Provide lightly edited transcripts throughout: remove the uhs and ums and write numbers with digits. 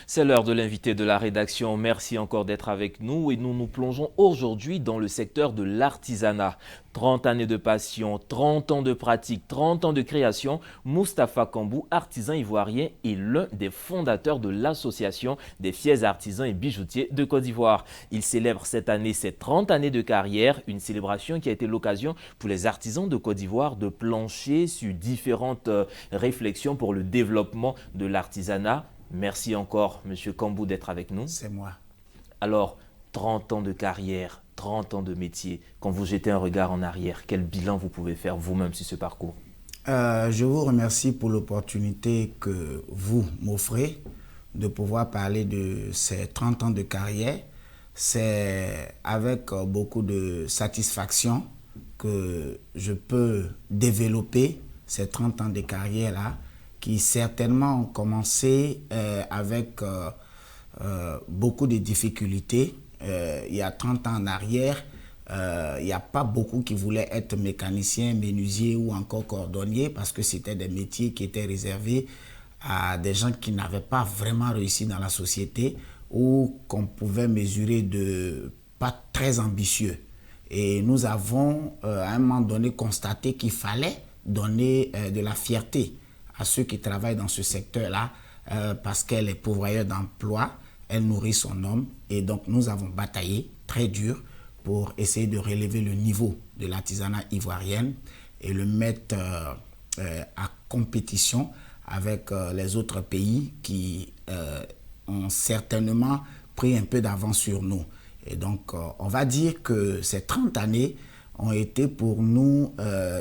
C'est l'heure de l'invité de la rédaction. Merci encore d'être avec nous et nous nous plongeons aujourd'hui dans le secteur de l'artisanat. 30 années de passion, 30 ans de pratique, 30 ans de création, Moustapha Kambou, artisan ivoirien, est l'un des fondateurs de l'association des fiers artisans et bijoutiers de Côte d'Ivoire. Il célèbre cette année ses 30 années de carrière, une célébration qui a été l'occasion pour les artisans de Côte d'Ivoire de plancher sur différentes réflexions pour le développement de l'artisanat. Merci encore, Monsieur Kambou, d'être avec nous. C'est moi. Alors, 30 ans de carrière, 30 ans de métier, quand vous jetez un regard en arrière, quel bilan vous pouvez faire vous-même sur ce parcours? Je vous remercie pour l'opportunité que vous m'offrez de pouvoir parler de ces 30 ans de carrière. C'est avec beaucoup de satisfaction que je peux développer ces 30 ans de carrière-là, qui certainement ont commencé avec beaucoup de difficultés. Il y a 30 ans en arrière, il n'y a pas beaucoup qui voulaient être mécaniciens, menuisiers ou encore cordonniers, parce que c'était des métiers qui étaient réservés à des gens qui n'avaient pas vraiment réussi dans la société ou qu'on pouvait mesurer de pas très ambitieux. Et nous avons à un moment donné constaté qu'il fallait donner de la fierté à ceux qui travaillent dans ce secteur-là, parce qu'elle est pourvoyeur d'emploi, elle nourrit son homme, et donc nous avons bataillé très dur pour essayer de relever le niveau de l'artisanat ivoirien et le mettre à compétition avec les autres pays qui ont certainement pris un peu d'avance sur nous. Et donc, on va dire que ces 30 années ont été pour nous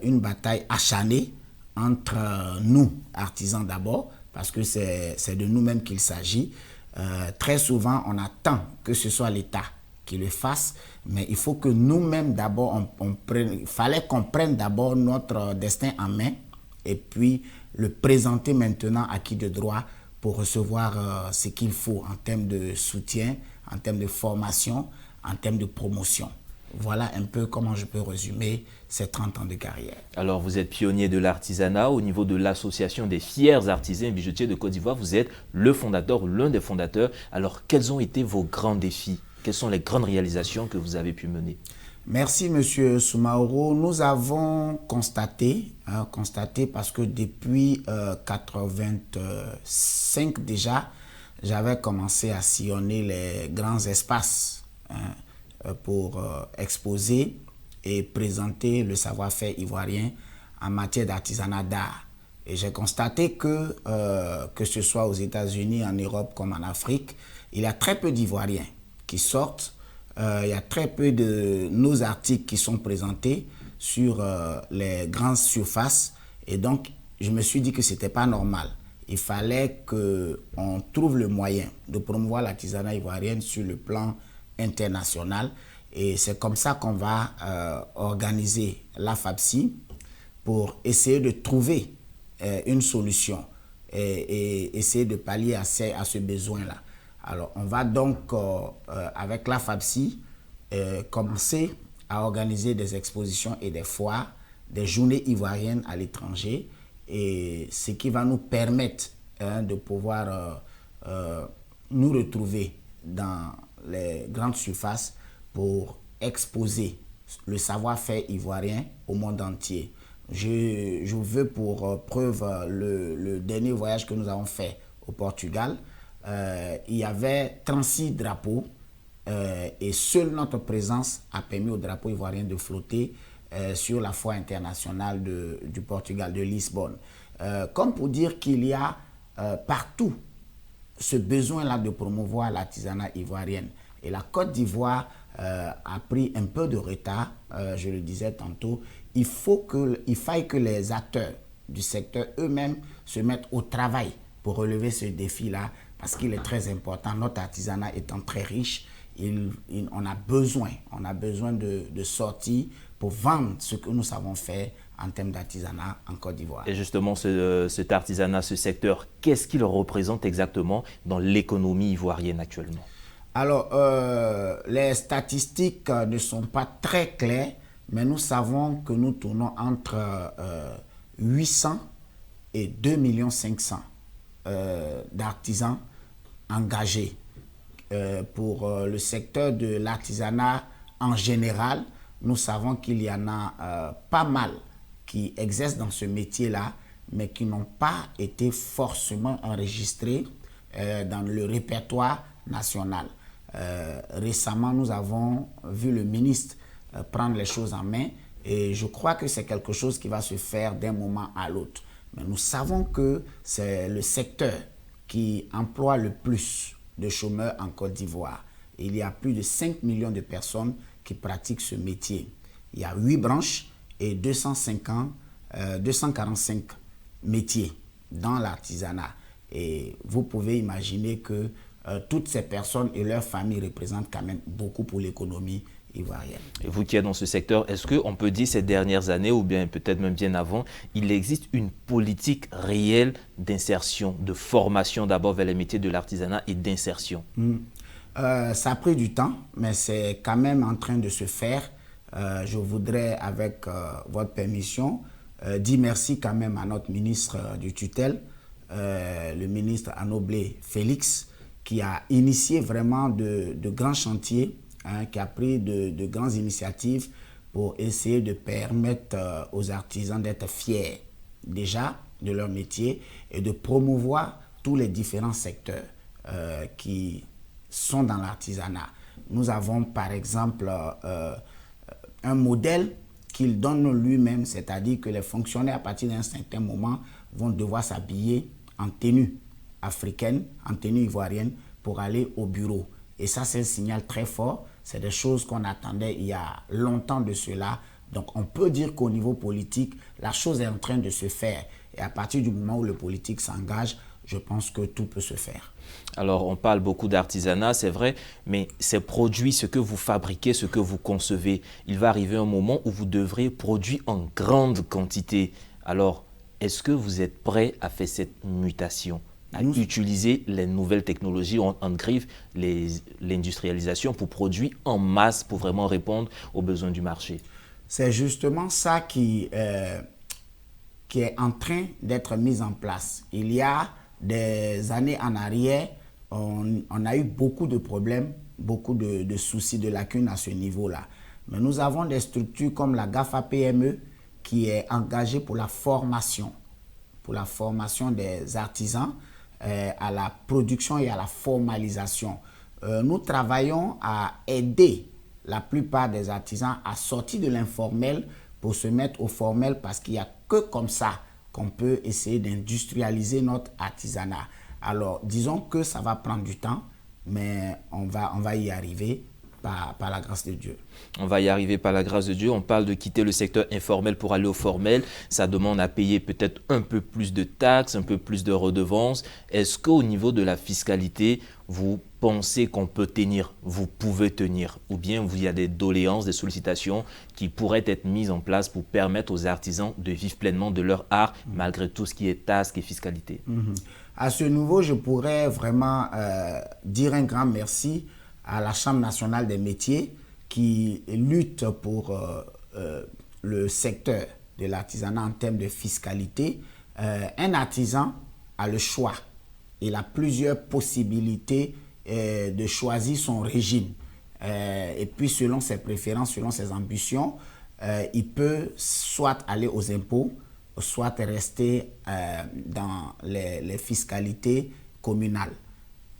une bataille acharnée entre nous, artisans d'abord, parce que c'est de nous-mêmes qu'il s'agit. Très souvent, on attend que ce soit l'État qui le fasse, mais il faut que nous-mêmes d'abord, il fallait qu'on prenne d'abord notre destin en main et puis le présenter maintenant à qui de droit pour recevoir ce qu'il faut en termes de soutien, en termes de formation, en termes de promotion. Voilà un peu comment je peux résumer ces 30 ans de carrière. Alors, vous êtes pionnier de l'artisanat au niveau de l'association des fiers artisans et bijoutiers de Côte d'Ivoire. Vous êtes le fondateur ou l'un des fondateurs. Alors, quels ont été vos grands défis? Quelles sont les grandes réalisations que vous avez pu mener? Merci, Monsieur Soumaoro. Nous avons constaté parce que depuis 85 déjà, j'avais commencé à sillonner les grands espaces pour exposer et présenter le savoir-faire ivoirien en matière d'artisanat d'art. Et j'ai constaté que ce soit aux États-Unis, en Europe comme en Afrique, il y a très peu d'Ivoiriens qui sortent. Il y a très peu de nos articles qui sont présentés sur les grandes surfaces. Et donc, je me suis dit que ce n'était pas normal. Il fallait qu'on trouve le moyen de promouvoir l'artisanat ivoirien sur le plan international. Et c'est comme ça qu'on va organiser la FAPSI pour essayer de trouver une solution et essayer de pallier à ce besoin-là. Alors, on va donc, avec la FAPSI, commencer à organiser des expositions et des foires, des journées ivoiriennes à l'étranger, et ce qui va nous permettre de pouvoir nous retrouver dans les grandes surfaces pour exposer le savoir-faire ivoirien au monde entier. Je veux pour preuve le dernier voyage que nous avons fait au Portugal. Il y avait 36 drapeaux et seule notre présence a permis au drapeau ivoirien de flotter sur la foire internationale du Portugal, de Lisbonne. Comme pour dire qu'il y a partout ce besoin-là de promouvoir l'artisanat ivoirien. Et la Côte d'Ivoire a pris un peu de retard, je le disais tantôt. Il faille que les acteurs du secteur eux-mêmes se mettent au travail pour relever ce défi-là, parce qu'il est très important. Notre artisanat étant très riche, on a besoin de sortir pour vendre ce que nous savons faire en termes d'artisanat en Côte d'Ivoire. Et justement, cet artisanat, ce secteur, qu'est-ce qu'il représente exactement dans l'économie ivoirienne actuellement? Alors, les statistiques ne sont pas très claires, mais nous savons que nous tournons entre 800 et 2,5 millions d'artisans engagé. Pour le secteur de l'artisanat en général, nous savons qu'il y en a pas mal qui exercent dans ce métier-là, mais qui n'ont pas été forcément enregistrés dans le répertoire national. Récemment, nous avons vu le ministre prendre les choses en main et je crois que c'est quelque chose qui va se faire d'un moment à l'autre. Mais nous savons que c'est le secteur qui emploie le plus de chômeurs en Côte d'Ivoire. Il y a plus de 5 millions de personnes qui pratiquent ce métier. Il y a 8 branches et 245 métiers dans l'artisanat. Et vous pouvez imaginer que toutes ces personnes et leurs familles représentent quand même beaucoup pour l'économie ivoirienne. Et vous qui êtes dans ce secteur, est-ce qu'on peut dire ces dernières années, ou bien peut-être même bien avant, il existe une politique réelle d'insertion, de formation d'abord vers les métiers de l'artisanat et d'insertion? Ça a pris du temps, mais c'est quand même en train de se faire. Je voudrais, avec votre permission, dire merci quand même à notre ministre du tutelle, le ministre Anoblé Félix, qui a initié vraiment de grands chantiers, qui a pris de grandes initiatives pour essayer de permettre aux artisans d'être fiers déjà de leur métier et de promouvoir tous les différents secteurs qui sont dans l'artisanat. Nous avons par exemple un modèle qu'il donne lui-même, c'est-à-dire que les fonctionnaires à partir d'un certain moment vont devoir s'habiller en tenue africaine, en tenue ivoirienne pour aller au bureau. Et ça, c'est un signal très fort. C'est des choses qu'on attendait il y a longtemps de cela. Donc, on peut dire qu'au niveau politique, la chose est en train de se faire. Et à partir du moment où le politique s'engage, je pense que tout peut se faire. Alors, on parle beaucoup d'artisanat, c'est vrai, mais ces produits, ce que vous fabriquez, ce que vous concevez, il va arriver un moment où vous devrez produire en grande quantité. Alors, est-ce que vous êtes prêt à faire cette mutation, à utiliser les nouvelles technologies en griffe, l'industrialisation pour produire en masse, pour vraiment répondre aux besoins du marché? C'est justement ça qui est en train d'être mis en place. Il y a des années en arrière, on a eu beaucoup de problèmes, beaucoup de soucis, de lacunes à ce niveau-là. Mais nous avons des structures comme la GAFA PME qui est engagée pour la formation des artisans à la production et à la formalisation. Nous travaillons à aider la plupart des artisans à sortir de l'informel pour se mettre au formel parce qu'il n'y a que comme ça qu'on peut essayer d'industrialiser notre artisanat. Alors, disons que ça va prendre du temps, mais on va y arriver par la grâce de Dieu. On va y arriver par la grâce de Dieu. On parle de quitter le secteur informel pour aller au formel. Ça demande à payer peut-être un peu plus de taxes, un peu plus de redevances. Est-ce qu'au niveau de la fiscalité, vous pensez qu'on peut tenir, vous pouvez tenir, ou bien il y a des doléances, des sollicitations qui pourraient être mises en place pour permettre aux artisans de vivre pleinement de leur art, malgré tout ce qui est taxes et fiscalité? À ce niveau, je pourrais vraiment dire un grand merci à la Chambre nationale des métiers qui lutte pour le secteur de l'artisanat en termes de fiscalité. Un artisan a le choix. Il a plusieurs possibilités de choisir son régime. Et puis, selon ses préférences, selon ses ambitions, il peut soit aller aux impôts, soit rester dans les fiscalités communales.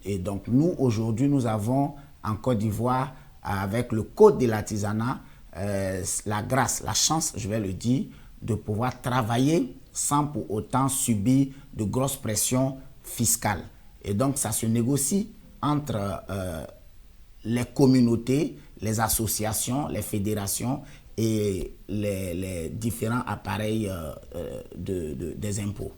Et donc, nous, aujourd'hui, nous avons en Côte d'Ivoire, avec le Code de l'artisanat, la grâce, la chance, je vais le dire, de pouvoir travailler sans pour autant subir de grosses pressions fiscales. Et donc, ça se négocie entre les communautés, les associations, les fédérations et les différents appareils des impôts.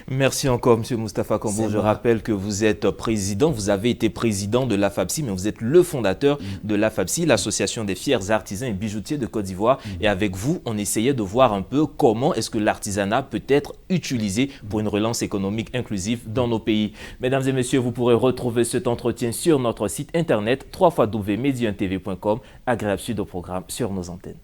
Merci encore, M. Moustapha Kambo. Je rappelle que vous êtes président, vous avez été président de l'AFAPSI, mais vous êtes le fondateur de l'AFAPSI, l'Association des fiers artisans et bijoutiers de Côte d'Ivoire. Et avec vous, on essayait de voir un peu comment est-ce que l'artisanat peut être utilisé pour une relance économique inclusive dans nos pays. Mesdames et messieurs, vous pourrez retrouver cet entretien sur notre site internet www.mediantv.com. Agréable suite au programme sur nos antennes.